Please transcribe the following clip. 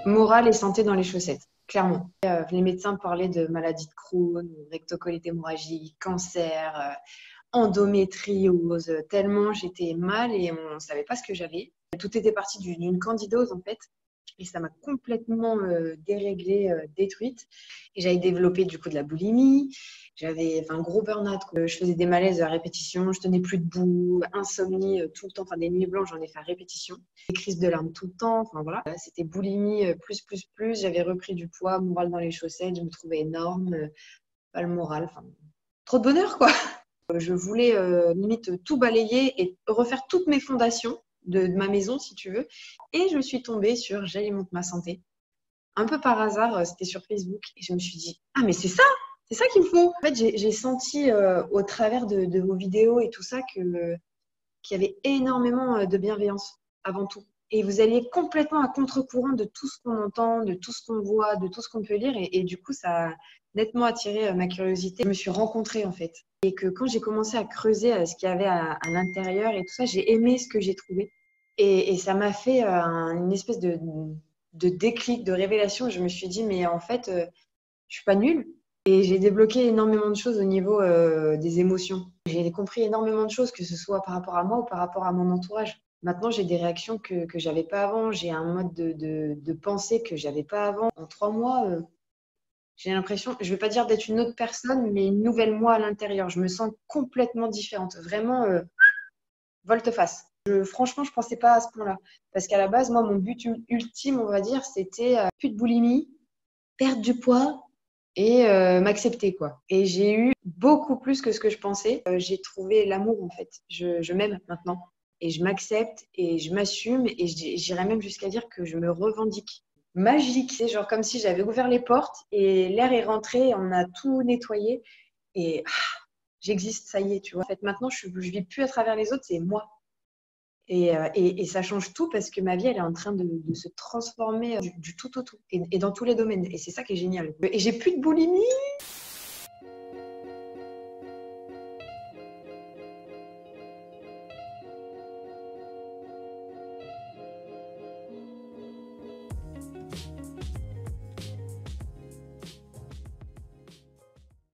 Morale et santé dans les chaussettes, clairement. Les médecins parlaient de maladies de Crohn, rectocolite hémorragique, cancer, endométriose, tellement j'étais mal et on ne savait pas ce que j'avais. Tout était parti d'une candidose en fait. Et ça m'a complètement déréglée, détruite. Et j'avais développé du coup de la boulimie. J'avais un gros burn-out. Je faisais des malaises à répétition. Je tenais plus debout. Insomnie tout le temps. Enfin, des nuits blanches, j'en ai fait à répétition. Des crises de larmes tout le temps. Enfin, voilà. C'était boulimie plus, plus, plus. J'avais repris du poids, moral dans les chaussettes. Je me trouvais énorme. Pas le moral. Enfin, trop de bonheur, quoi. Je voulais limite tout balayer et refaire toutes mes fondations de ma maison, si tu veux. Et je suis tombée sur J'alimente ma santé. Un peu par hasard, c'était sur Facebook. Et je me suis dit, ah, mais c'est ça qu'il me faut. En fait, j'ai senti au travers de vos vidéos et tout ça qu'il y avait énormément de bienveillance avant tout. Et vous alliez complètement à contre-courant de tout ce qu'on entend, de tout ce qu'on voit, de tout ce qu'on peut lire. Et du coup, ça a nettement attiré ma curiosité. Je me suis rencontrée en fait. Et que quand j'ai commencé à creuser ce qu'il y avait à l'intérieur et tout ça, j'ai aimé ce que j'ai trouvé. Et ça m'a fait une espèce de déclic, de révélation. Je me suis dit, mais en fait, je suis pas nulle. Et j'ai débloqué énormément de choses au niveau des émotions. J'ai compris énormément de choses, que ce soit par rapport à moi ou par rapport à mon entourage. Maintenant, j'ai des réactions que j'avais pas avant. J'ai un mode de pensée que j'avais pas avant. En 3 mois, j'ai l'impression, je vais pas dire d'être une autre personne, mais une nouvelle moi à l'intérieur. Je me sens complètement différente. Vraiment, volte-face. Franchement, je pensais pas à ce point-là. Parce qu'à la base, moi, mon but ultime, on va dire, c'était plus de boulimie, perdre du poids et m'accepter, quoi. Et j'ai eu beaucoup plus que ce que je pensais. J'ai trouvé l'amour, en fait. Je m'aime maintenant. Et je m'accepte et je m'assume. Et j'irais même jusqu'à dire que je me revendique. Magique. C'est genre comme si j'avais ouvert les portes et l'air est rentré, on a tout nettoyé. Et j'existe, ça y est, tu vois. En fait, maintenant, je vis plus à travers les autres, c'est moi. Et ça change tout parce que ma vie, elle est en train de se transformer du tout au tout et dans tous les domaines. Et c'est ça qui est génial. Et j'ai plus de boulimie.